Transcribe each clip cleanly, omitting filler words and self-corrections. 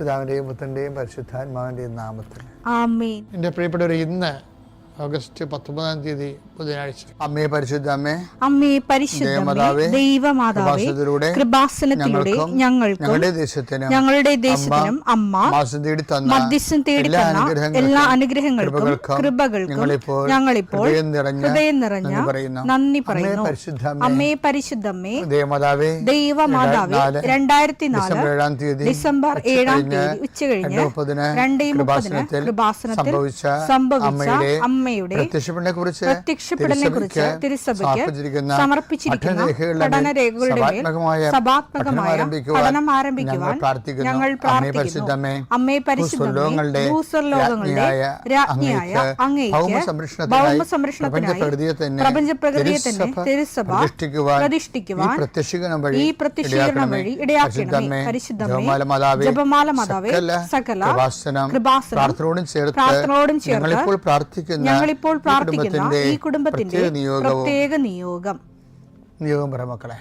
പിതാവിൻ്റെയും പുത്രൻ്റെയും പരിശുദ്ധാത്മാവിൻ്റെയും നാമത്തിൽ ആമേൻ. എൻ്റെ പ്രിയപ്പെട്ടവർ, ഇന്ന് ഓഗസ്റ്റ് 19 ബുധനാഴ്ച. അമ്മേ പരിശുദ്ധ അമ്മേ, അമ്മേ പരിശുദ്ധമേ, ദൈവമാതാവേ, കൃപാസനത്തിലൂടെ ഞങ്ങളുടെ ദേശത്തിനും അമ്മ മധ്യസ്ഥം തേടി തന്ന എല്ലാ അനുഗ്രഹങ്ങൾക്കും കൃപകൾക്കും ഞങ്ങളിപ്പോൾ ഹൃദയം നിറഞ്ഞ നന്ദി പറയുന്നു. അമ്മേ പരിശുദ്ധമേ, ദൈവമാതാവേ, 2004 ഡിസംബർ 7 ഉച്ചകഴിഞ്ഞ് 2:30 കൃപാസനത്തിൽ സംഭവിച്ച അമ്മയുടെ പ്രത്യക്ഷപ്പെടലിനെക്കുറിച്ച് തിരുസഭയ്ക്ക് സമർപ്പിച്ചിരിക്കുന്ന പഠനരേഖകളുടെ സഭാത്മകമായ പഠനം ആരംഭിക്കുവാൻ ഞങ്ങൾ പ്രാർത്ഥിക്കുന്നു. അമ്മേ പരിശുദ്ധമേ, ഭൂസ്വർലോകങ്ങളുടെ രാജ്ഞിയായ അങ്ങേയ്ക്ക് ഭൗമസംരക്ഷണത്തിനായി പ്രപഞ്ചപ്രകൃതിയെ തന്നെ തിരുസഭ പ്രതിഷ്ഠിക്കുവാൻ ഈ പ്രത്യക്ഷീകരണം വഴി ഇടയാക്കണമേ. പരിശുദ്ധമേ, ജപമാല മാതാവേ, സകല കൃപാസനം പ്രാർത്ഥനയോടും ചേർത്ത് ഞങ്ങളിപ്പോൾ പ്രാർത്ഥിക്കുന്ന ഈ കുടുംബത്തിന്റെ പ്രത്യേക നിയോഗം മക്കളെ.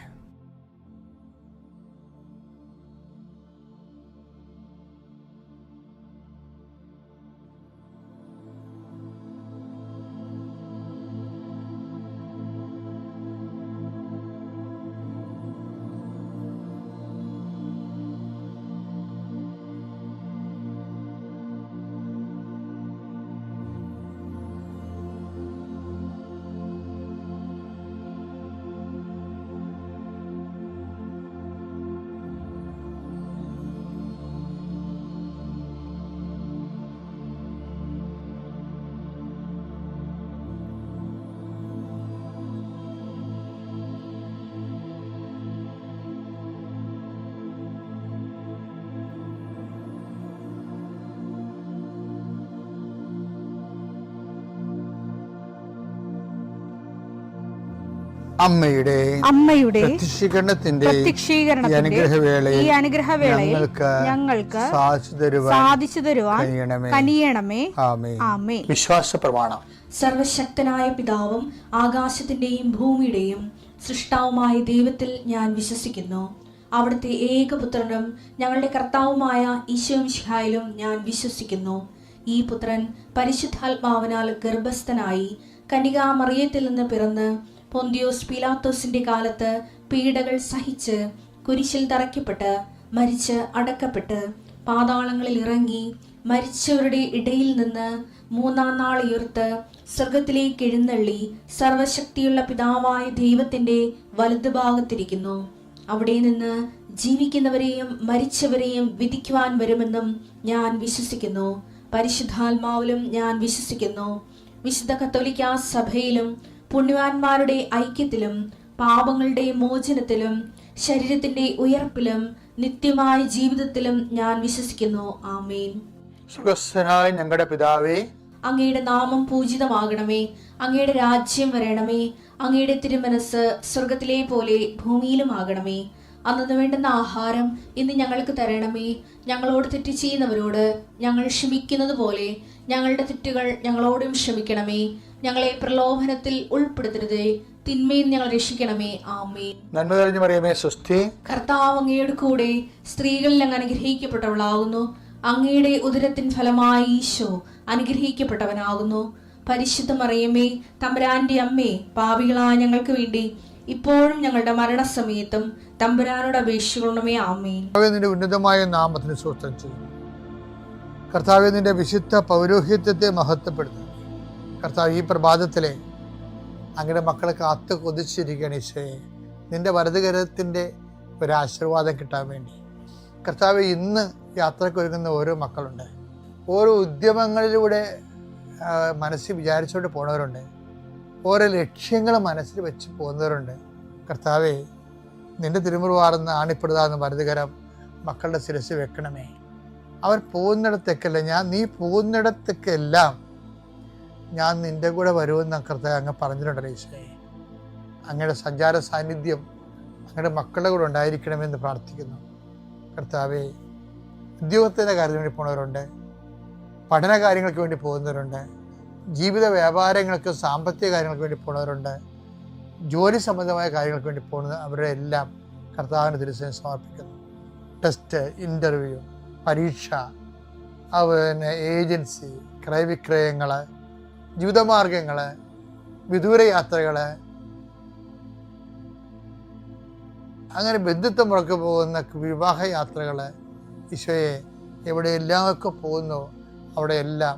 അമ്മയുടെ പ്രത്യക്ഷീകരണത്തിന്റെ ഈ അനുഗ്രഹവേളയിൽ ഞങ്ങൾക്ക് സാധിച്ചു തരുവാൻ കനിയണമേ. ആമേൻ. വിശ്വാസ പ്രമാണം. സർവശക്തനായ പിതാവും ആകാശത്തിന്റെയും ഭൂമിയുടെയും സൃഷ്ടാവുമായ ദൈവത്തിൽ ഞാൻ വിശ്വസിക്കുന്നു. അവിടുത്തെ ഏകപുത്രനും ഞങ്ങളുടെ കർത്താവുമായ ഈശോമിശിഹായിലും ഞാൻ വിശ്വസിക്കുന്നു. ഈ പുത്രൻ പരിശുദ്ധാത്മാവിനാൽ ഗർഭസ്ഥനായി കന്യകാമറിയത്തിൽ നിന്ന് പിറന്ന് പൊന്തിയോസ് പീലാത്തോസിന്റെ കാലത്ത് പീഡകൾ സഹിച്ച് കുരിശിൽ തറയ്ക്കപ്പെട്ട് മരിച്ച് അടക്കപ്പെട്ട് പാതാളങ്ങളിൽ ഇറങ്ങി മരിച്ചവരുടെ ഇടയിൽ നിന്ന് 3-ാം നാൾ ഉയർത്ത് സ്വർഗത്തിലേക്ക് എഴുന്നള്ളി സർവശക്തിയുള്ള പിതാവായ ദൈവത്തിന്റെ വലതുഭാഗത്തിരിക്കുന്നു. അവിടെ നിന്ന് ജീവിക്കുന്നവരെയും മരിച്ചവരെയും വിധിക്കുവാൻ വരുമെന്നും ഞാൻ വിശ്വസിക്കുന്നു. പരിശുദ്ധാത്മാവിലും ഞാൻ വിശ്വസിക്കുന്നു. വിശുദ്ധ കത്തോലിക്കാ സഭയിലും പുണ്യവാന്മാരുടെ ഐക്യത്തിലും പാപങ്ങളുടെ മോചനത്തിലും ശരീരത്തിന്റെ ഉയർപ്പിലും നിത്യമായ ജീവിതത്തിലും ഞാൻ വിശ്വസിക്കുന്നു. ആമേൻ. സുഖസ്ഥനായ ഞങ്ങളുടെ പിതാവേ, അങ്ങയുടെ നാമം പൂജിതമാകണമേ. അങ്ങയുടെ രാജ്യം വരണമേ. അങ്ങയുടെ തിരുമനസ് സ്വർഗത്തിലെ പോലെ ഭൂമിയിലും ആകണമേ. അന്നു വേണ്ടുന്ന ആഹാരം ഇന്ന് ഞങ്ങൾക്ക് തരണമേ. ഞങ്ങളോട് തെറ്റ് ചെയ്യുന്നവരോട് ഞങ്ങൾ ക്ഷമിക്കുന്നത് പോലെ ഞങ്ങളുടെ തെറ്റുകൾ ഞങ്ങളോടും ക്ഷമിക്കണമേ. ഞങ്ങളെ പ്രലോഭനത്തിൽ ഉൾപ്പെടുത്തരുതേ, തിന്മയിൽ ഞങ്ങൾ രക്ഷിക്കണമേ. ആമേൻ. നന്മ നിറഞ്ഞ മറിയമേ, സ്വസ്തി. കർത്താവ് അങ്ങയുടെ കൂടെ സ്ത്രീകളിൽ അങ്ങ് അനുഗ്രഹിക്കപ്പെട്ടവളാകുന്നു. അങ്ങയുടെ ഉദരത്തിൻ ഫലമായി ഈശോ അനുഗ്രഹിക്കപ്പെട്ടവനാകുന്നു. പരിശുദ്ധ മറിയമേ, തമ്പുരാന്റെ അമ്മേ, പാപികളായ ഞങ്ങൾക്ക് വേണ്ടി ഇപ്പോഴും ഞങ്ങളുടെ മരണസമയത്തും തമ്പുരാനോട് അപേക്ഷിക്കണമേ. ആമേൻ. നിന്റെ ഉന്നതമായ നാമത്തിന് സ്തോത്രം ചെയ്യുന്നു. കർത്താവേ, നിന്റെ വിശുദ്ധ പൗരോഹിത്യത്തെ മഹത്വപ്പെടുത്തുന്നു. കർത്താവ്, ഈ പ്രഭാതത്തിലെ അങ്ങയുടെ മക്കളെ കാത്ത് കൊതിച്ചിരിക്കുകയാണ് ഈശോയെ. നിന്റെ വലതുകരത്തിൻ്റെ ഒരു ആശീർവാദം കിട്ടാൻ വേണ്ടി. കർത്താവ്, ഇന്ന് യാത്രക്കൊരുങ്ങുന്ന ഓരോ മക്കളുണ്ട്. ഓരോ ഉദ്യമങ്ങളിലൂടെ മനസ്സിൽ വിചാരിച്ചുകൊണ്ട് പോണവരുണ്ട്. ഓരോ ലക്ഷ്യങ്ങൾ മനസ്സിൽ വെച്ച് പോകുന്നവരുണ്ട്. കർത്താവേ, നിന്റെ തിരുമുറുവാർന്ന് ആണിപ്പെടുതാന്ന് വലതുകരം മക്കളുടെ ശിരസ് വെക്കണമേ. അവർ പോകുന്നിടത്തേക്കല്ല, നീ പോകുന്നിടത്തേക്കെല്ലാം ഞാൻ നിന്റെ കൂടെ വരുമെന്ന് കർത്താവ് അങ്ങ് പറഞ്ഞിട്ടുണ്ടല്ലോ ഈശോയെ. അങ്ങയുടെ സഞ്ചാര സാന്നിധ്യം അങ്ങയുടെ മക്കളുടെ കൂടെ ഉണ്ടായിരിക്കണമെന്ന് പ്രാർത്ഥിക്കുന്നു. കർത്താവേ, ഉദ്യോഗത്തിൻ്റെ കാര്യത്തിന് വേണ്ടി പോകുന്നവരുണ്ട്, പഠന കാര്യങ്ങൾക്ക് വേണ്ടി പോകുന്നവരുണ്ട്, ജീവിത വ്യാപാരങ്ങൾക്ക് സാമ്പത്തിക കാര്യങ്ങൾക്ക് വേണ്ടി പോകുന്നവരുണ്ട്, ജോലി സംബന്ധമായ കാര്യങ്ങൾക്ക് വേണ്ടി പോകുന്നത് അവരുടെ എല്ലാം കർത്താവിന് തിരുസേന സമർപ്പിക്കുന്നു. ടെസ്റ്റ്, ഇൻ്റർവ്യൂ, പരീക്ഷ, അതുപോലെ ഏജൻസി, ക്രയവിക്രയങ്ങൾ, ജീവിതമാർഗങ്ങൾ, വിദൂര യാത്രകൾ, അങ്ങനെ ബന്ധുത്വം മുറക്ക് പോകുന്ന വിവാഹയാത്രകൾ, ഈശോയെ എവിടെയെല്ലാമൊക്കെ പോകുന്നു അവിടെയെല്ലാം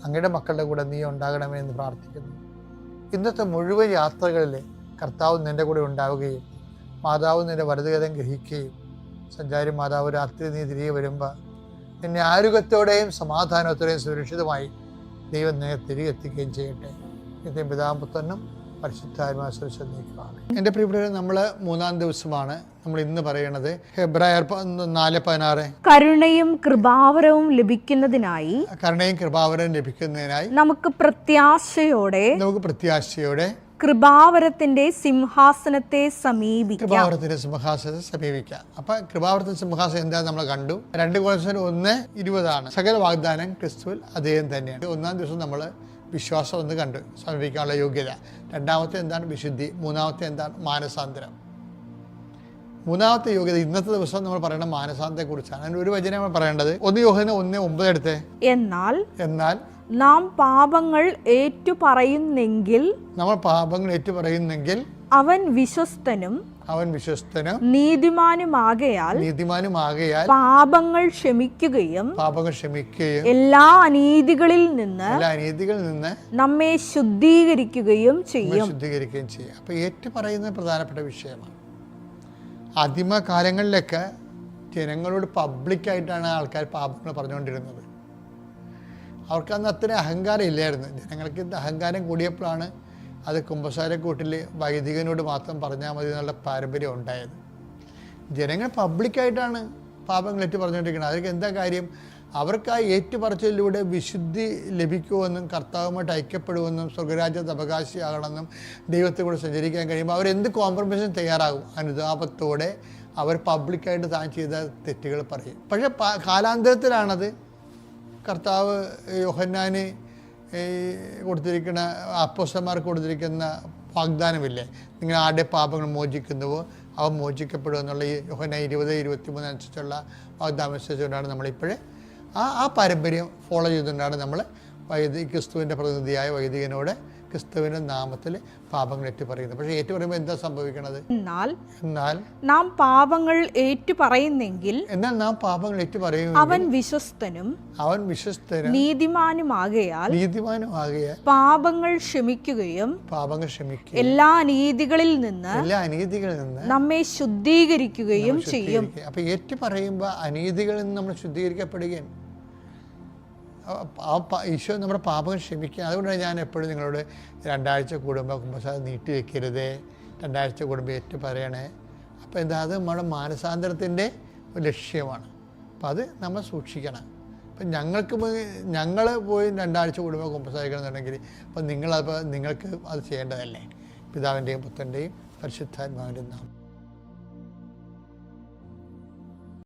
അങ്ങയുടെ മക്കളുടെ കൂടെ നീ ഉണ്ടാകണമേ എന്ന് പ്രാർത്ഥിക്കുന്നു. ഇന്നത്തെ മുഴുവൻ യാത്രകളിൽ കർത്താവ് നിൻ്റെ കൂടെ ഉണ്ടാവുകയും മാതാവ് നിൻ്റെ വലതുകരം ഗ്രഹിക്കുകയും സഞ്ചാരി മാതാവ് രാത്രി നീ തിരികെ വരുമ്പോൾ നിന്നെ ആരോഗ്യത്തോടെയും സമാധാനത്തോടെയും സുരക്ഷിതമായി ദൈവം നിന്നെ തിരികെ എത്തിക്കുകയും ചെയ്യട്ടെ. നിത്യം പിതാപുത്രനും പരിശുദ്ധാത്മാവിനെ നീക്കുവാണ്. എൻ്റെ പ്രിയപ്പെട്ടവരെ, നമ്മൾ 3-ാം ദിവസമാണ് നമ്മൾ ഇന്ന് പറയണത്. ഹെബ്രായർ 4:16 കരുണയും കൃപാവരവും ലഭിക്കുന്നതിനായി നമുക്ക് പ്രത്യാശയോടെ കൃപാവരത്തിന്റെ സിംഹാസനത്തെ സമീപിക്കാം. അപ്പൊ കൃപാവരത്തിന്റെ സിംഹാസനം എന്താ നമ്മൾ കണ്ടു. 2 കൊരിന്ത്യർ 1:20 സകല വാഗ്ദാനം ക്രിസ്തുവിൽ അദ്ദേഹം തന്നെയാണ്. 1-ാം ദിവസം നമ്മൾ വിശ്വാസം ഒന്ന് കണ്ടു, സമീപിക്കാനുള്ള യോഗ്യത. 2-ാമത്തെ എന്താണ്? വിശുദ്ധി. 3-ാമത്തെ എന്താണ്? മാനസാന്തരം. 3-ാമത്തെ യോഗ്യത ഇന്നത്തെ ദിവസം നമ്മൾ പറയുന്ന മാനസാന്തരത്തെ കുറിച്ചാണ്. അതിന് ഒരു വചനം നമ്മൾ പറയേണ്ടത് 1 യോഹന്നാൻ 1:9 എടുത്തേ. എന്നാൽ നാം പാപങ്ങൾ ഏറ്റുപറയുന്നെങ്കിൽ അവൻ വിശ്വസ്തനും നീതിമാനുമാകയാൽ പാപങ്ങൾ ക്ഷമിക്കുകയും എല്ലാ അനീതികളിൽ നിന്ന് നമ്മെ ശുദ്ധീകരിക്കുകയും ചെയ്യും. അപ്പൊ ഏറ്റുപറയുന്നത് പ്രധാനപ്പെട്ട വിഷയമാണ്. ആദിമകാലങ്ങളിലൊക്കെ ജനങ്ങളോട് പബ്ലിക്കായിട്ടാണ് ആൾക്കാർ പാപങ്ങൾ പറഞ്ഞുകൊണ്ടിരുന്നത്. അവർക്കന്ന് അത്ര അഹങ്കാരം ഇല്ലായിരുന്നു. ജനങ്ങൾക്ക് അഹങ്കാരം കൂടിയപ്പോഴാണ് അത് കുമ്പസാരക്കൂട്ടിൽ വൈദികനോട് മാത്രം പറഞ്ഞാൽ മതി എന്നുള്ള പാരമ്പര്യം ഉണ്ടായത്. ജനങ്ങൾ പബ്ലിക്കായിട്ടാണ് പാപങ്ങൾ ഏറ്റു പറഞ്ഞുകൊണ്ടിരിക്കുന്നത്. അവർക്ക് എന്താ കാര്യം? അവർക്ക് ആ ഏറ്റുപറച്ചിലൂടെ വിശുദ്ധി ലഭിക്കുമെന്നും കർത്താവുമായിട്ട് ഐക്യപ്പെടുമെന്നും സ്വർഗരാജ്യത്ത് അവകാശിയാകണമെന്നും ദൈവത്തെ കൂടെ സഞ്ചരിക്കാൻ കഴിയുമ്പോൾ അവരെന്ത് കോംപ്രമൈസിനും തയ്യാറാകും. അനുതാപത്തോടെ അവർ പബ്ലിക്കായിട്ട് താൻ ചെയ്ത തെറ്റുകൾ പറയും. പക്ഷേ കാലാന്തരത്തിലാണത് കർത്താവ് യോഹന്നാന് കൊടുത്തിരിക്കുന്ന അപ്പോസ്തലന്മാർക്ക് കൊടുത്തിരിക്കുന്ന വാഗ്ദാനമില്ലേ, നിങ്ങൾ ആരുടെ പാപങ്ങൾ മോചിക്കുന്നുവോ അവ മോചിക്കപ്പെടുമെന്നുള്ള ഈ യോഹന്നാൻ 20:23 അനുസരിച്ചുള്ള വാഗ്ദാനം അനുസരിച്ചുകൊണ്ടാണ് നമ്മളിപ്പോഴേ ആ പാരമ്പര്യം ഫോളോ ചെയ്തുകൊണ്ടാണ് നമ്മൾ ക്രിസ്തുവിൻ്റെ പ്രതിനിധിയായ വൈദികനോട് ക്രിസ്തുവിൻ്റെ നാമത്തിൽ പാപങ്ങൾ ഏറ്റുപറയുന്നത്. പക്ഷേ ഏറ്റുപറയുമ്പോൾ എന്താ സംഭവിക്കണത്? എന്നാൽ നാം പാപങ്ങൾ ഏറ്റുപറയുന്നെങ്കിൽ അവൻ വിശ്വസ്തനും നീതിമാനുമാകയാൽ പാപങ്ങൾ ക്ഷമിക്കുകയും എല്ലാ അനീതികളിൽ നിന്ന് നമ്മെ ശുദ്ധീകരിക്കുകയും ചെയ്യും. അപ്പൊ ഏറ്റുപറയുമ്പോൾ അനീതികളിൽ നിന്ന് നമ്മൾ ശുദ്ധീകരിക്കപ്പെടുകയും ഈശോ നമ്മുടെ പാപങ്ങൾ ക്ഷമിക്കുക. അതുകൊണ്ടാണ് ഞാൻ എപ്പോഴും നിങ്ങളോട് 2 ആഴ്ച കൂടുമ്പോൾ കുമ്പസാരം നീട്ടി വെക്കരുതേ, 2 ആഴ്ച കൂടുമ്പോൾ ഏറ്റു പറയണേ. അപ്പോൾ എന്താ, അത് നമ്മുടെ മാനസാന്തരത്തിൻ്റെ ഒരു ലക്ഷ്യമാണ്. അപ്പം അത് നമ്മൾ സൂക്ഷിക്കണം. അപ്പം ഞങ്ങൾ പോയി 2 ആഴ്ച കൂടുമ്പോൾ കുമ്പസാരിക്കണമെന്നുണ്ടെങ്കിൽ അപ്പം നിങ്ങൾക്ക് അത് ചെയ്യേണ്ടതല്ലേ? പിതാവിൻ്റെയും പുത്രൻ്റെയും പരിശുദ്ധാത്മാവിൻ്റെയും നാമം.